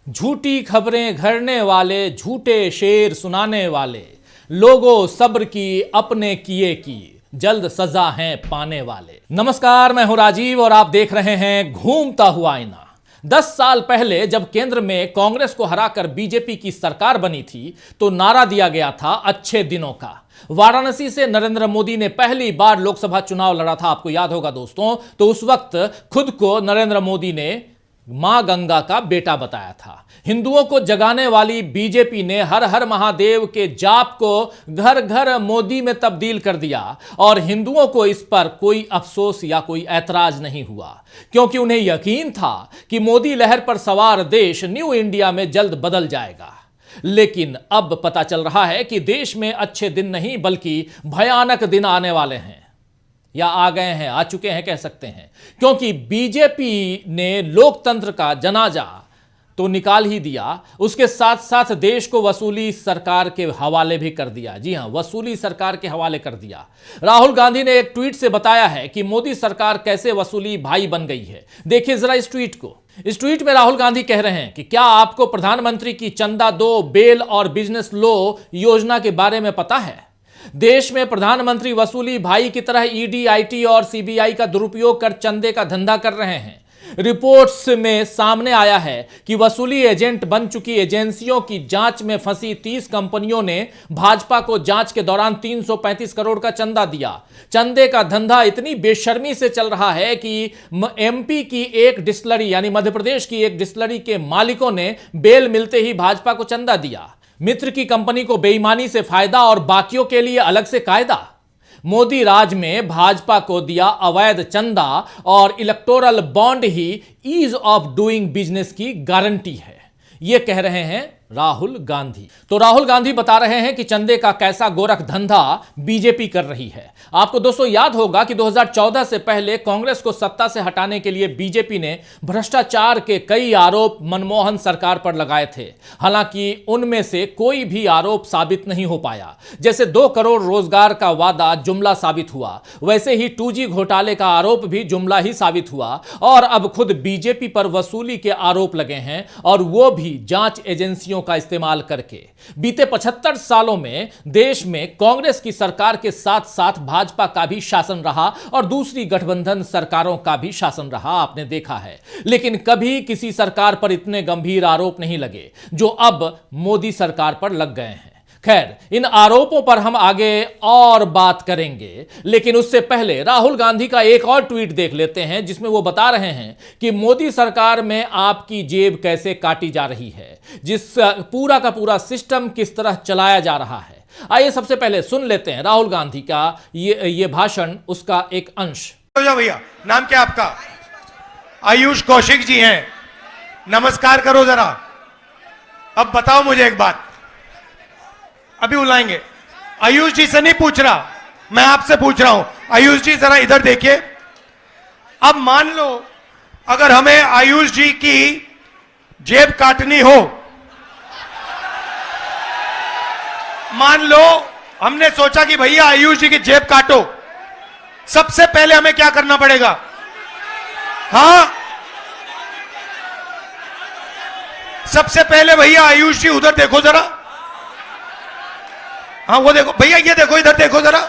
झूठी खबरें घड़ने वाले, झूठे शेर सुनाने वाले, लोगों सब्र की अपने किए की, जल्द सजा है पाने वाले। नमस्कार, मैं हूं राजीव और आप देख रहे हैं घूमता हुआ आईना। 10 साल पहले जब केंद्र में कांग्रेस को हराकर बीजेपी की सरकार बनी थी तो नारा दिया गया था अच्छे दिनों का। वाराणसी से नरेंद्र मोदी ने पहली बार लोकसभा चुनाव लड़ा था, आपको याद होगा दोस्तों। तो उस वक्त खुद को नरेंद्र मोदी ने मां गंगा का बेटा बताया था। हिंदुओं को जगाने वाली बीजेपी ने हर हर महादेव के जाप को घर घर मोदी में तब्दील कर दिया और हिंदुओं को इस पर कोई अफसोस या कोई ऐतराज नहीं हुआ, क्योंकि उन्हें यकीन था कि मोदी लहर पर सवार देश न्यू इंडिया में जल्द बदल जाएगा। लेकिन अब पता चल रहा है कि देश में अच्छे दिन नहीं बल्कि भयानक दिन आने वाले हैं, या आ गए हैं, आ चुके हैं कह सकते हैं, क्योंकि बीजेपी ने लोकतंत्र का जनाजा तो निकाल ही दिया, उसके साथ साथ देश को वसूली सरकार के हवाले भी कर दिया। जी हां, वसूली सरकार के हवाले कर दिया। राहुल गांधी ने एक ट्वीट से बताया है कि मोदी सरकार कैसे वसूली भाई बन गई है। देखिए जरा इस ट्वीट को। इस ट्वीट में राहुल गांधी कह रहे हैं कि क्या आपको प्रधानमंत्री की चंदा दो, बेल और बिजनेस लो योजना के बारे में पता है? देश में प्रधानमंत्री वसूली भाई की तरह ईडी, आईटी और सीबीआई का दुरुपयोग कर चंदे का धंधा कर रहे हैं। रिपोर्ट्स में सामने आया है कि वसूली एजेंट बन चुकी एजेंसियों की जांच में फंसी 30 कंपनियों ने भाजपा को जांच के दौरान 335 करोड़ का चंदा दिया। चंदे का धंधा इतनी बेशर्मी से चल रहा है कि एमपी की एक डिस्टिलरी यानी मध्य प्रदेश की एक डिस्टिलरी के मालिकों ने बेल मिलते ही भाजपा को चंदा दिया। मित्र की कंपनी को बेईमानी से फायदा और बाकियों के लिए अलग से कायदा। मोदी राज में भाजपा को दिया अवैध चंदा और इलेक्टोरल बॉन्ड ही ईज ऑफ डूइंग बिजनेस की गारंटी है, यह कह रहे हैं राहुल गांधी। तो राहुल गांधी बता रहे हैं कि चंदे का कैसा गोरख धंधा बीजेपी कर रही है। आपको दोस्तों याद होगा कि 2014 से पहले कांग्रेस को सत्ता से हटाने के लिए बीजेपी ने भ्रष्टाचार के कई आरोप मनमोहन सरकार पर लगाए थे। हालांकि उनमें से कोई भी आरोप साबित नहीं हो पाया। जैसे 2 करोड़ रोजगार का वादा जुमला साबित हुआ, वैसे ही 2G घोटाले का आरोप भी जुमला ही साबित हुआ। और अब खुद बीजेपी पर वसूली के आरोप लगे हैं, और वो भी जांच एजेंसियों का इस्तेमाल करके। बीते 75 सालों में देश में कांग्रेस की सरकार के साथ साथ भाजपा का भी शासन रहा और दूसरी गठबंधन सरकारों का भी शासन रहा, आपने देखा है। लेकिन कभी किसी सरकार पर इतने गंभीर आरोप नहीं लगे जो अब मोदी सरकार पर लग गए हैं। खैर, इन आरोपों पर हम आगे और बात करेंगे, लेकिन उससे पहले राहुल गांधी का एक और ट्वीट देख लेते हैं, जिसमें वो बता रहे हैं कि मोदी सरकार में आपकी जेब कैसे काटी जा रही है, जिस पूरा का पूरा सिस्टम किस तरह चलाया जा रहा है। आइए सबसे पहले सुन लेते हैं राहुल गांधी का ये भाषण, उसका एक अंश। भैया, नाम क्या आपका? आयुष कौशिक जी हैं। नमस्कार करो जरा। अब बताओ मुझे एक बात, अभी बुलाएंगे। आयुष जी से नहीं पूछ रहा, मैं आपसे पूछ रहा हूं। आयुष जी जरा इधर देखिए। अब मान लो अगर हमें आयुष जी की जेब काटनी हो, मान लो हमने सोचा कि भैया आयुष जी की जेब काटो, सबसे पहले हमें क्या करना पड़ेगा? हाँ, सबसे पहले भैया आयुष जी उधर देखो जरा। हाँ वो देखो भैया, ये देखो, इधर देखो जरा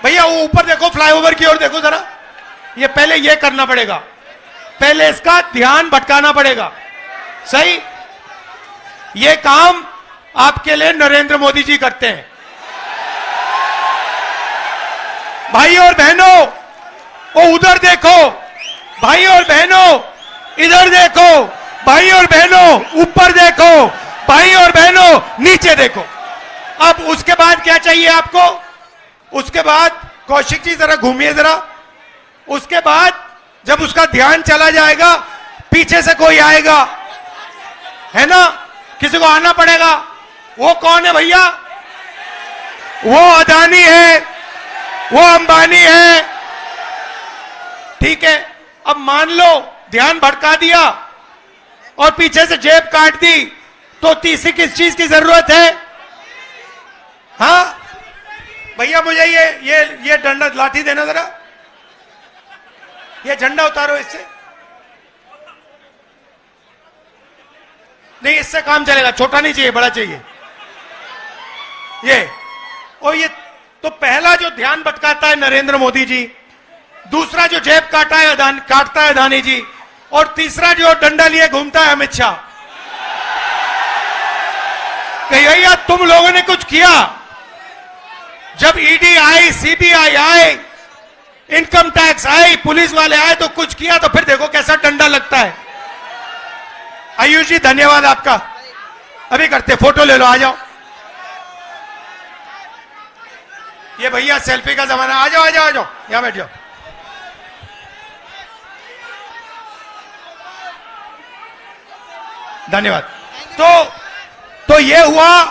भैया, वो ऊपर देखो, फ्लाईओवर की ओर देखो जरा। ये पहले ये करना पड़ेगा, पहले इसका ध्यान भटकाना पड़ेगा। सही, ये काम आपके लिए नरेंद्र मोदी जी करते हैं। भाई और बहनों, वो उधर देखो, भाई और बहनों इधर देखो, भाई और बहनों ऊपर देखो, भाई और बहनों नीचे देखो। अब उसके बाद क्या चाहिए आपको? उसके बाद कौशिक जी जरा घूमिए जरा। उसके बाद जब उसका ध्यान चला जाएगा, पीछे से कोई आएगा, है ना, किसी को आना पड़ेगा। वो कौन है भैया? वो अदानी है, वो अंबानी है। ठीक है, अब मान लो ध्यान भटका दिया और पीछे से जेब काट दी, तो तीसरी किस चीज की जरूरत है? हाँ भैया, मुझे ये डंडा लाठी देना जरा। ये झंडा उतारो इससे। नहीं, इससे काम चलेगा, छोटा नहीं चाहिए, बड़ा चाहिए ये। और ये तो पहला जो ध्यान भटकाता है नरेंद्र मोदी जी, दूसरा जो जेब काटता है अदानी जी, और तीसरा जो डंडा लिए घूमता है अमित शाह। कहीं भैया तुम लोगों ने कुछ किया? जब ED I, CBI I, income tax I, police वाले आए तो कुछ किया, तो फिर देखो कैसा डंडा लगता है। आयुष जी धन्यवाद आपका, अभी करते, फोटो ले लो, आ जाओ। ये भैया सेल्फी का जमाना, आ जाओ आ जाओ आ जाओ, यहां बैठ जाओ। धन्यवाद। तो ये हुआ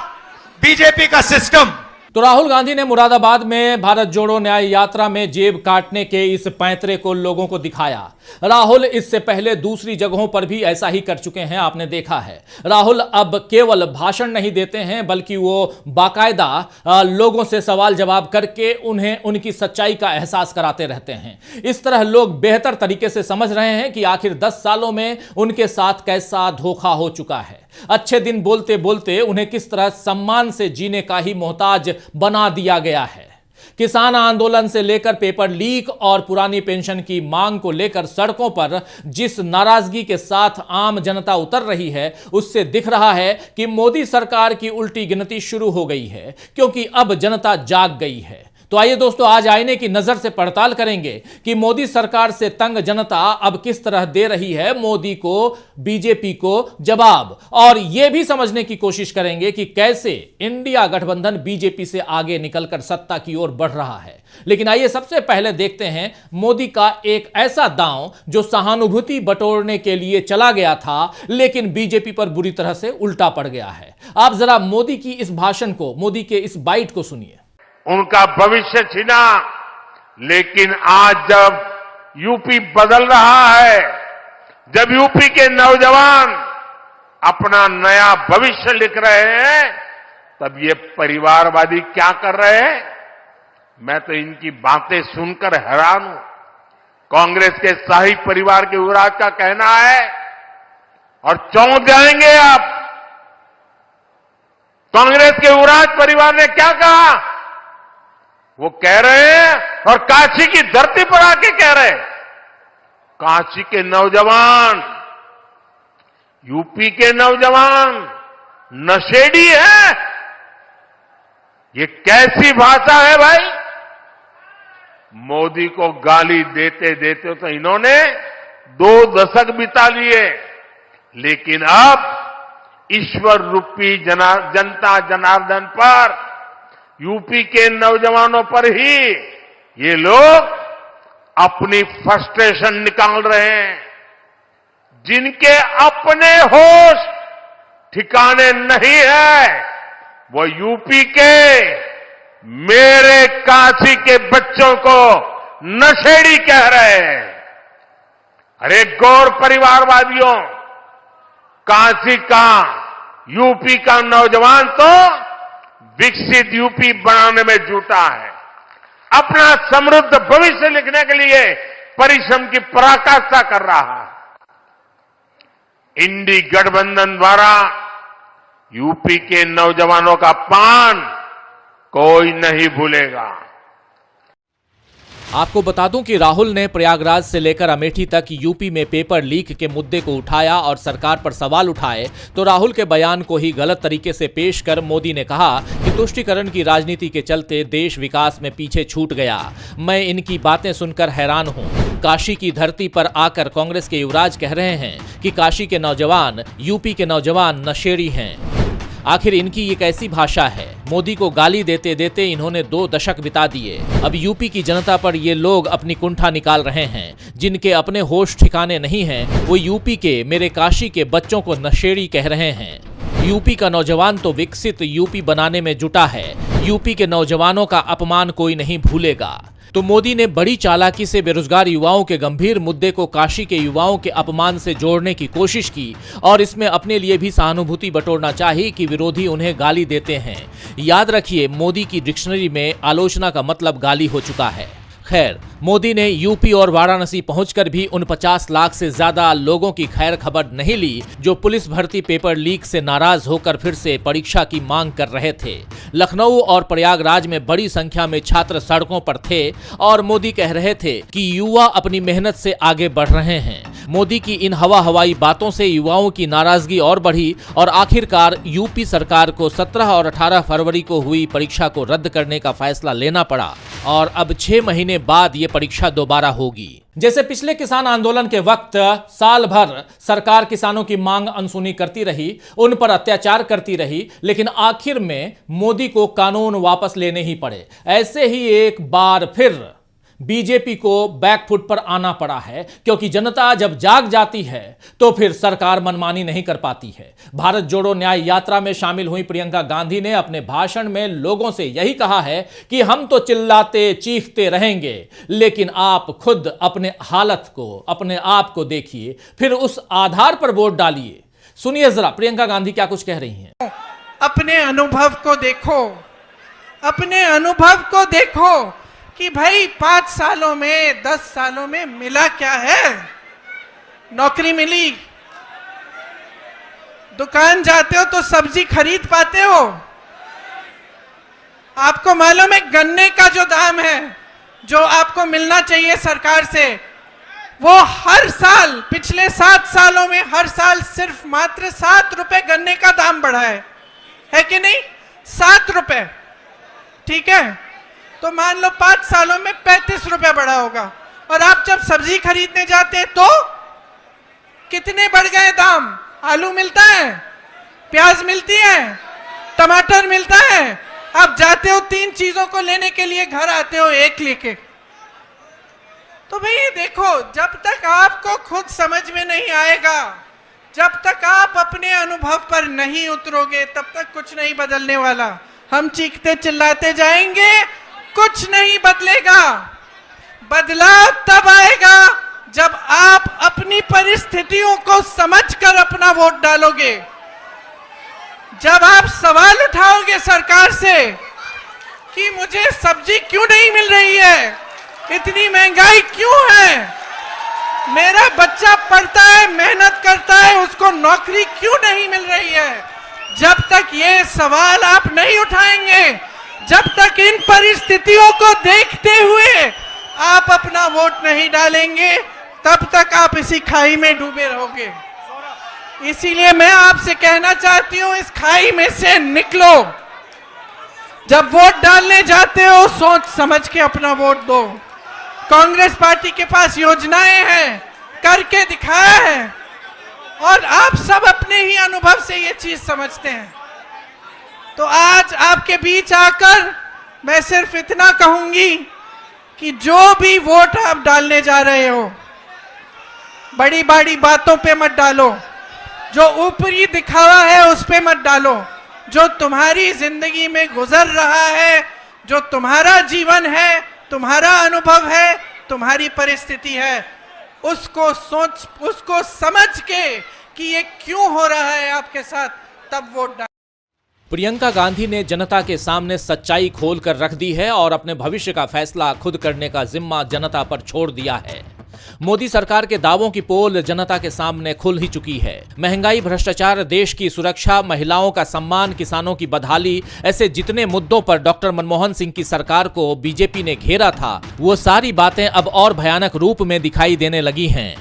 बीजेपी का सिस्टम। तो राहुल गांधी ने मुरादाबाद में भारत जोड़ो न्याय यात्रा में जेब काटने के इस पैंतरे को लोगों को दिखाया। राहुल इससे पहले दूसरी जगहों पर भी ऐसा ही कर चुके हैं, आपने देखा है। राहुल अब केवल भाषण नहीं देते हैं, बल्कि वो बाकायदा लोगों से सवाल जवाब करके उन्हें उनकी सच्चाई का एहसास कराते रहते हैं। इस तरह लोग बेहतर तरीके से समझ रहे हैं कि आखिर 10 सालों में उनके साथ कैसा धोखा हो चुका है। अच्छे दिन बोलते बोलते उन्हें किस तरह सम्मान से जीने का ही मोहताज बना दिया गया है। किसान आंदोलन से लेकर पेपर लीक और पुरानी पेंशन की मांग को लेकर सड़कों पर जिस नाराजगी के साथ आम जनता उतर रही है, उससे दिख रहा है कि मोदी सरकार की उल्टी गिनती शुरू हो गई है, क्योंकि अब जनता जाग गई है। तो आइए दोस्तों, आज आईने की नजर से पड़ताल करेंगे कि मोदी सरकार से तंग जनता अब किस तरह दे रही है मोदी को, बीजेपी को जवाब, और यह भी समझने की कोशिश करेंगे कि कैसे इंडिया गठबंधन बीजेपी से आगे निकलकर सत्ता की ओर बढ़ रहा है। लेकिन आइए सबसे पहले देखते हैं मोदी का एक ऐसा दांव जो सहानुभूति बटोरने के लिए चला गया था, लेकिन बीजेपी पर बुरी तरह से उल्टा पड़ गया है। आप जरा मोदी की इस भाषण को, मोदी के इस बाइट को सुनिए। उनका भविष्य छिना, लेकिन आज जब यूपी बदल रहा है, जब यूपी के नौजवान अपना नया भविष्य लिख रहे हैं, तब ये परिवारवादी क्या कर रहे हैं? मैं तो इनकी बातें सुनकर हैरान हूं। कांग्रेस के शाही परिवार के युवराज का कहना है, और चौंक जाएंगे आप, कांग्रेस के युवराज परिवार ने क्या कहा? वो कह रहे हैं, और काशी की धरती पर आके कह रहे हैं, काशी के नौजवान, यूपी के नौजवान नशेड़ी है। ये कैसी भाषा है भाई? मोदी को गाली देते देते तो इन्होंने 2 दशक बिता लिए, लेकिन अब ईश्वर रूपी जनता जनार्दन पर, यूपी के नौजवानों पर ही ये लोग अपनी फ्रस्ट्रेशन निकाल रहे हैं। जिनके अपने होश ठिकाने नहीं है, वो यूपी के मेरे काशी के बच्चों को नशेड़ी कह रहे हैं। अरे गौर परिवारवादियों, काशी का, यूपी का नौजवान तो विकसित यूपी बनाने में जुटा है, अपना समृद्ध भविष्य लिखने के लिए परिश्रम की पराकाष्ठा कर रहा है। इंडी गठबंधन द्वारा यूपी के नौजवानों का अपमान कोई नहीं भूलेगा। आपको बता दूं कि राहुल ने प्रयागराज से लेकर अमेठी तक यूपी में पेपर लीक के मुद्दे को उठाया और सरकार पर सवाल उठाए, तो राहुल के बयान को ही गलत तरीके से पेश कर मोदी ने कहा कि तुष्टीकरण की राजनीति के चलते देश विकास में पीछे छूट गया। मैं इनकी बातें सुनकर हैरान हूं। काशी की धरती पर आकर कांग्रेस के युवराज कह रहे हैं कि काशी के नौजवान, यूपी के नौजवान नशेड़ी हैं। आखिर इनकी ये कैसी भाषा है? मोदी को गाली देते देते इन्होंने 2 दशक बिता दिए। अब यूपी की जनता पर ये लोग अपनी कुंठा निकाल रहे हैं। जिनके अपने होश ठिकाने नहीं हैं, वो यूपी के, मेरे काशी के बच्चों को नशेड़ी कह रहे हैं। यूपी का नौजवान तो विकसित यूपी बनाने में जुटा है। यूपी के नौजवानों का अपमान कोई नहीं भूलेगा। तो मोदी ने बड़ी चालाकी से बेरोजगार युवाओं के गंभीर मुद्दे को काशी के युवाओं के अपमान से जोड़ने की कोशिश की, और इसमें अपने लिए भी सहानुभूति बटोरना चाहिए कि विरोधी उन्हें गाली देते हैं। याद रखिए, मोदी की डिक्शनरी में आलोचना का मतलब गाली हो चुका है। खैर, मोदी ने यूपी और वाराणसी पहुंचकर भी उन 50 लाख से ज्यादा लोगों की खैर खबर नहीं ली जो पुलिस भर्ती पेपर लीक से नाराज होकर फिर से परीक्षा की मांग कर रहे थे। लखनऊ और प्रयागराज में बड़ी संख्या में छात्र सड़कों पर थे और मोदी कह रहे थे कि युवा अपनी मेहनत से आगे बढ़ रहे हैं। मोदी की इन हवाई बातों से युवाओं की नाराजगी और बढ़ी और आखिरकार यूपी सरकार को 17 और 18 फरवरी को हुई परीक्षा को रद्द करने का फैसला लेना पड़ा और अब 6 महीने बाद ये परीक्षा दोबारा होगी। जैसे पिछले किसान आंदोलन के वक्त साल भर सरकार किसानों की मांग अनसुनी करती रही, उन पर अत्याचार करती रही, लेकिन आखिर में मोदी को कानून वापस लेने ही पड़े। ऐसे ही एक बार फिर बीजेपी को बैकफुट पर आना पड़ा है, क्योंकि जनता जब जाग जाती है तो फिर सरकार मनमानी नहीं कर पाती है। भारत जोड़ो न्याय यात्रा में शामिल हुई प्रियंका गांधी ने अपने भाषण में लोगों से यही कहा है कि हम तो चिल्लाते चीखते रहेंगे, लेकिन आप खुद अपने हालत को, अपने आप को देखिए, फिर उस आधार पर वोट डालिए। सुनिए जरा प्रियंका गांधी क्या कुछ कह रही हैं। अपने अनुभव को देखो, अपने अनुभव को देखो कि भाई 5 सालों में, 10 सालों में मिला क्या है। नौकरी मिली, दुकान जाते हो तो सब्जी खरीद पाते हो। आपको मालूम है गन्ने का जो दाम है, जो आपको मिलना चाहिए सरकार से, वो हर साल, पिछले 7 सालों में हर साल सिर्फ मात्र 7 रुपए गन्ने का दाम बढ़ा है कि नहीं? 7 रुपए, ठीक है। तो मान लो 5 सालों में 35 रुपए बढ़ा होगा। और आप जब सब्जी खरीदने जाते हैं तो कितने बढ़ गए दाम? आलू मिलता है, प्याज मिलती है, टमाटर मिलता है। आप जाते हो 3 चीजों को लेने के लिए, घर आते हो 1 लेके। तो भाई देखो, जब तक आपको खुद समझ में नहीं आएगा, जब तक आप अपने अनुभव पर नहीं उतरोगे, तब तक कुछ नहीं बदलने वाला। हम चीखते चिल्लाते जाएंगे, कुछ नहीं बदलेगा। बदलाव तब आएगा जब आप अपनी परिस्थितियों को समझकर अपना वोट डालोगे, जब आप सवाल उठाओगे सरकार से कि मुझे सब्जी क्यों नहीं मिल रही है, इतनी महंगाई क्यों है, मेरा बच्चा पढ़ता है, मेहनत करता है, उसको नौकरी क्यों नहीं मिल रही है। जब तक ये सवाल आप नहीं उठाएंगे, जब तक इन परिस्थितियों को देखते हुए आप अपना वोट नहीं डालेंगे, तब तक आप इसी खाई में डूबे रहोगे। इसीलिए मैं आपसे कहना चाहती हूं, इस खाई में से निकलो। जब वोट डालने जाते हो सोच समझ के अपना वोट दो। कांग्रेस पार्टी के पास योजनाएं हैं, करके दिखाया है, और आप सब अपने ही अनुभव से ये चीज समझते हैं। तो आज आपके बीच आकर मैं सिर्फ इतना कहूंगी कि जो भी वोट आप डालने जा रहे हो, बड़ी बड़ी बातों पे मत डालो, जो ऊपरी दिखावा है उस पे मत डालो। जो तुम्हारी जिंदगी में गुजर रहा है, जो तुम्हारा जीवन है, तुम्हारा अनुभव है, तुम्हारी परिस्थिति है, उसको सोच, उसको समझ के कि ये क्यों हो रहा है आपके साथ, तब वोट डालो। प्रियंका गांधी ने जनता के सामने सच्चाई खोल कर रख दी है और अपने भविष्य का फैसला खुद करने का जिम्मा जनता पर छोड़ दिया है। मोदी सरकार के दावों की पोल जनता के सामने खुल ही चुकी है। महंगाई, भ्रष्टाचार, देश की सुरक्षा, महिलाओं का सम्मान, किसानों की बदहाली, ऐसे जितने मुद्दों पर डॉक्टर मनमोहन सिंह की सरकार को बीजेपी ने घेरा था, वो सारी बातें अब और भयानक रूप में दिखाई देने लगी हैं।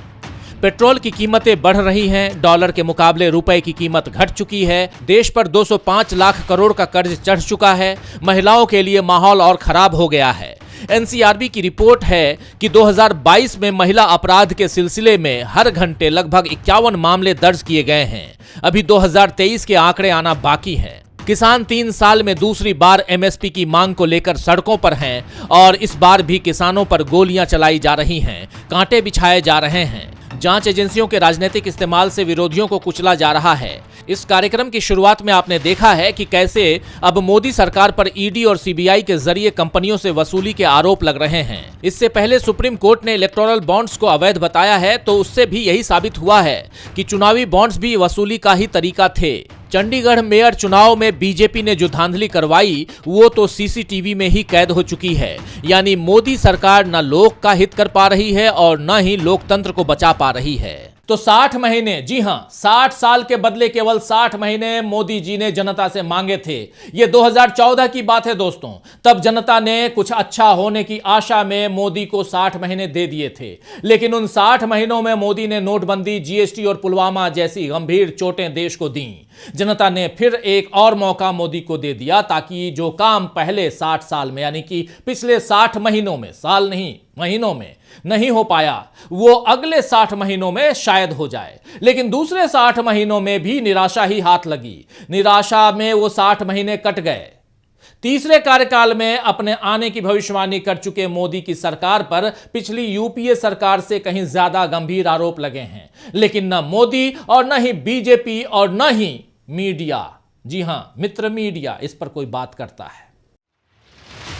पेट्रोल की कीमतें बढ़ रही हैं, डॉलर के मुकाबले रुपए की कीमत घट चुकी है, देश पर 205 लाख करोड़ का कर्ज चढ़ चुका है, महिलाओं के लिए माहौल और खराब हो गया है। एनसीआरबी की रिपोर्ट है कि 2022 में महिला अपराध के सिलसिले में हर घंटे लगभग 51 मामले दर्ज किए गए हैं। अभी 2023 के आंकड़े आना बाकी हैं। किसान 3 साल में दूसरी बार एमएसपी की मांग को लेकर सड़कों पर हैं और इस बार भी किसानों पर गोलियां चलाई जा रही हैं, कांटे बिछाए जा रहे हैं। जांच एजेंसियों के राजनीतिक इस्तेमाल से विरोधियों को कुचला जा रहा है। इस कार्यक्रम की शुरुआत में आपने देखा है कि कैसे अब मोदी सरकार पर ईडी और सीबीआई के जरिए कंपनियों से वसूली के आरोप लग रहे हैं। इससे पहले सुप्रीम कोर्ट ने इलेक्टोरल बॉन्ड्स को अवैध बताया है, तो उससे भी यही साबित हुआ है कि चुनावी बॉन्ड्स भी वसूली का ही तरीका थे। चंडीगढ़ मेयर चुनाव में बीजेपी ने जो धांधली करवाई वो तो सीसीटीवी में ही कैद हो चुकी है। यानी मोदी सरकार न लोक का हित कर पा रही है और न ही लोकतंत्र को बचा पा रही है। तो 60 महीने, जी हां, 60 साल के बदले केवल 60 महीने मोदी जी ने जनता से मांगे थे। ये 2014 की बात है दोस्तों। तब जनता ने कुछ अच्छा होने की आशा में मोदी को 60 महीने दे दिए थे। लेकिन उन 60 महीनों में मोदी ने नोटबंदी, जीएसटी और पुलवामा जैसी गंभीर चोटें देश को दी। जनता ने फिर एक और मौका मोदी को दे दिया ताकि जो काम पहले 60 साल में, यानी कि पिछले 60 महीनों में, साल नहीं महीनों में नहीं हो पाया, वो अगले 60 महीनों में शायद हो जाए। लेकिन दूसरे 60 महीनों में भी निराशा ही हाथ लगी। निराशा में वो 60 महीने कट गए। तीसरे कार्यकाल में अपने आने की भविष्यवाणी कर चुके मोदी की सरकार पर पिछली यूपीए सरकार से कहीं ज्यादा गंभीर आरोप लगे हैं। लेकिन न मोदी और न ही बीजेपी और न ही मीडिया, जी हां मित्र मीडिया, इस पर कोई बात करता है।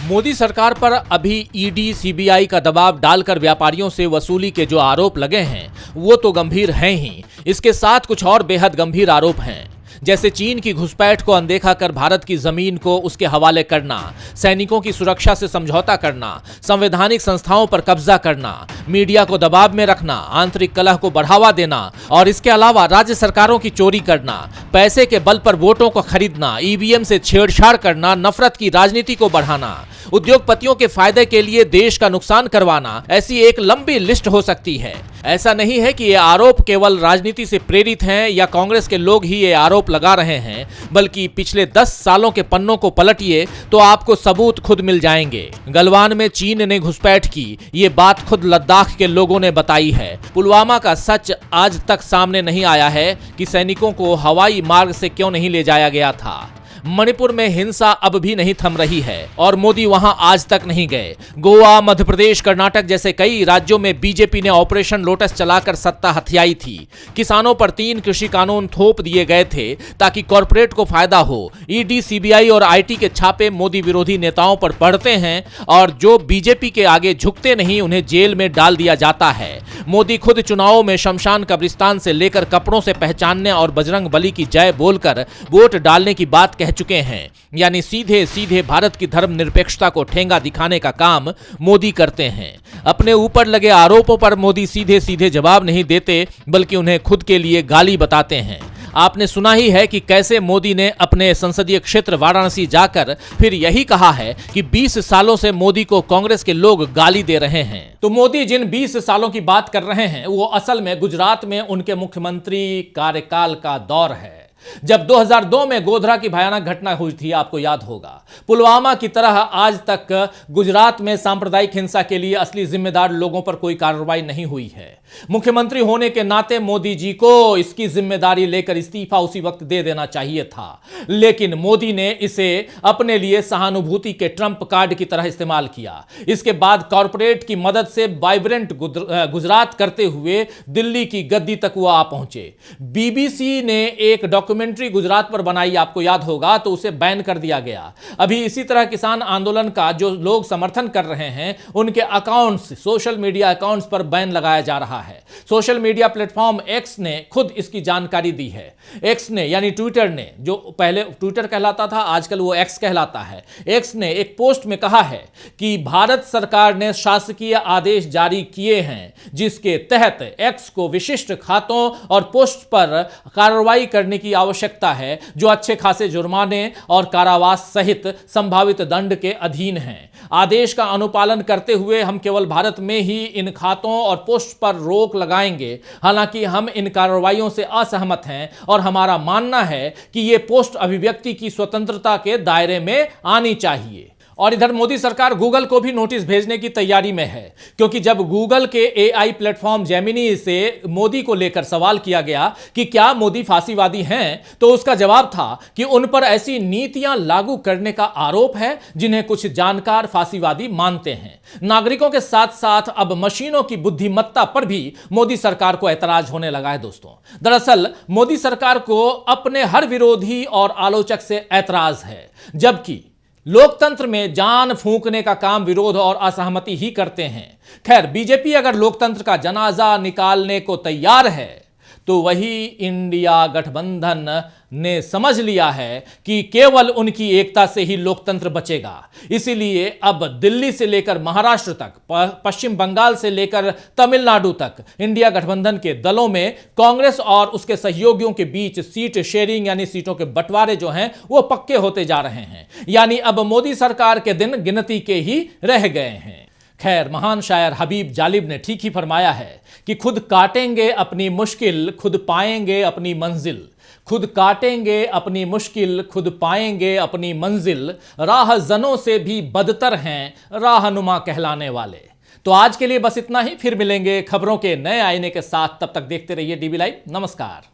मोदी सरकार पर अभी ईडी, सीबीआई का दबाव डालकर व्यापारियों से वसूली के जो आरोप लगे हैं वो तो गंभीर हैं ही। इसके साथ कुछ और बेहद गंभीर आरोप हैं, जैसे चीन की घुसपैठ को अनदेखा कर भारत की जमीन को उसके हवाले करना, सैनिकों की सुरक्षा से समझौता करना, संवैधानिक संस्थाओं पर कब्जा करना, मीडिया को दबाव में रखना, आंतरिक कलह को बढ़ावा देना और इसके अलावा राज्य सरकारों की चोरी करना, पैसे के बल पर वोटों को खरीदना, ईवीएम से छेड़छाड़ करना, नफरत की राजनीति को बढ़ाना, उद्योगपतियों के फायदे के लिए देश का नुकसान करवाना, ऐसी एक लंबी लिस्ट हो सकती है। ऐसा नहीं है कि ये आरोप केवल राजनीति से प्रेरित हैं या कांग्रेस के लोग ही ये आरोप लगा रहे हैं, बल्कि पिछले 10 सालों के पन्नों को पलटिए तो आपको सबूत खुद मिल जाएंगे। गलवान में चीन ने घुसपैठ की, ये बात खुद लद्दाख के लोगों ने बताई है। पुलवामा का सच आज तक सामने नहीं आया है कि सैनिकों को हवाई मार्ग से क्यों नहीं ले जाया गया था। मणिपुर में हिंसा अब भी नहीं थम रही है और मोदी वहां आज तक नहीं गए। गोवा, मध्य प्रदेश, कर्नाटक जैसे कई राज्यों में बीजेपी ने ऑपरेशन लोटस चलाकर सत्ता हथियाई थी। किसानों पर 3 कृषि कानून थोप दिए गए थे ताकि कॉरपोरेट को फायदा हो। ईडी, सीबीआई और आईटी के छापे मोदी विरोधी नेताओं पर पड़ते हैं और जो बीजेपी के आगे झुकते नहीं उन्हें जेल में डाल दिया जाता है। मोदी खुद चुनावों में शमशान कब्रिस्तान से लेकर कपड़ों से पहचानने और बजरंग बली की जय बोलकर वोट डालने की बात कह चुके हैं। यानी सीधे सीधे भारत की धर्मनिरपेक्षता को ठेंगा दिखाने का काम मोदी करते हैं। अपने ऊपर लगे आरोपों पर मोदी सीधे सीधे जवाब नहीं देते, बल्कि उन्हें खुद के लिए गाली बताते हैं। आपने सुना ही है कि कैसे मोदी ने अपने संसदीय क्षेत्र वाराणसी जाकर फिर यही कहा है कि 20 सालों से मोदी को कांग्रेस के लोग गाली दे रहे हैं। तो मोदी जिन 20 सालों की बात कर रहे हैं वो असल में गुजरात में उनके मुख्यमंत्री कार्यकाल का दौर है, जब 2002 में गोधरा की भयानक घटना हुई थी, आपको याद होगा। पुलवामा की तरह आज तक गुजरात में सांप्रदायिक हिंसा के लिए असली जिम्मेदार लोगों पर कोई कार्रवाई नहीं हुई है। मुख्यमंत्री होने के नाते मोदी जी को इसकी जिम्मेदारी लेकर इस्तीफा उसी वक्त दे देना चाहिए था, लेकिन मोदी ने इसे अपने लिए सहानुभूति के ट्रंप कार्ड की तरह इस्तेमाल किया। इसके बाद कॉरपोरेट की मदद से वाइब्रेंट गुजरात करते हुए दिल्ली की गद्दी तक वो आ पहुंचे। बीबीसी ने एक डॉक्यूमेंट्री गुजरात पर बनाई, आपको याद होगा, तो उसे बैन कर दिया गया। अभी इसी तरह किसान आंदोलन का जो लोग समर्थन कर रहे हैं उनके अकाउंट्स, सोशल मीडिया अकाउंट्स पर बैन लगाया जा रहा है। सोशल मीडिया प्लेटफॉर्म एक्स ने खुद इसकी जानकारी दी है। एक्स ने यानी ट्विटर ने, जो पहले ट्विटर कहलाता था आजकल वो एक्स कहलाता है, एक्स ने एक पोस्ट में कहा है कि भारत सरकार ने शासकीय आदेश जारी किए हैं जिसके तहत एक्स को विशिष्ट खातों और पोस्ट पर कार्रवाई करने की आवश्यकता है जो अच्छे खासे जुर्माने और कारावास सहित संभावित दंड के अधीन हैं। आदेश का अनुपालन करते हुए हम केवल भारत में ही इन खातों और पोस्ट पर रोक लगाएंगे। हालांकि हम इन कार्रवाइयों से असहमत हैं और हमारा मानना है कि ये पोस्ट अभिव्यक्ति की स्वतंत्रता के दायरे में आनी चाहिए। और इधर मोदी सरकार गूगल को भी नोटिस भेजने की तैयारी में है, क्योंकि जब गूगल के एआई प्लेटफॉर्म जेमिनी से मोदी को लेकर सवाल किया गया कि क्या मोदी फांसीवादी हैं, तो उसका जवाब था कि उन पर ऐसी नीतियां लागू करने का आरोप है जिन्हें कुछ जानकार फांसीवादी मानते हैं। नागरिकों के साथ साथ अब मशीनों की बुद्धिमत्ता पर भी मोदी सरकार को ऐतराज होने लगा है। दोस्तों, दरअसल मोदी सरकार को अपने हर विरोधी और आलोचक से ऐतराज है, जबकि लोकतंत्र में जान फूंकने का काम विरोध और असहमति ही करते हैं। खैर, बीजेपी अगर लोकतंत्र का जनाजा निकालने को तैयार है तो वही इंडिया गठबंधन ने समझ लिया है कि केवल उनकी एकता से ही लोकतंत्र बचेगा। इसीलिए अब दिल्ली से लेकर महाराष्ट्र तक, पश्चिम बंगाल से लेकर तमिलनाडु तक इंडिया गठबंधन के दलों में कांग्रेस और उसके सहयोगियों के बीच सीट शेयरिंग यानी सीटों के बंटवारे जो हैं वो पक्के होते जा रहे हैं। यानी अब मोदी सरकार के दिन गिनती के ही रह गए हैं। खैर, महान शायर हबीब जालिब ने ठीक ही फरमाया है कि खुद काटेंगे अपनी मुश्किल, खुद पाएंगे अपनी मंजिल। खुद काटेंगे अपनी मुश्किल, खुद पाएंगे अपनी मंजिल। राह जनों से भी बदतर हैं राहनुमा कहलाने वाले। तो आज के लिए बस इतना ही। फिर मिलेंगे खबरों के नए आईने के साथ। तब तक देखते रहिए डीबी लाइव। नमस्कार।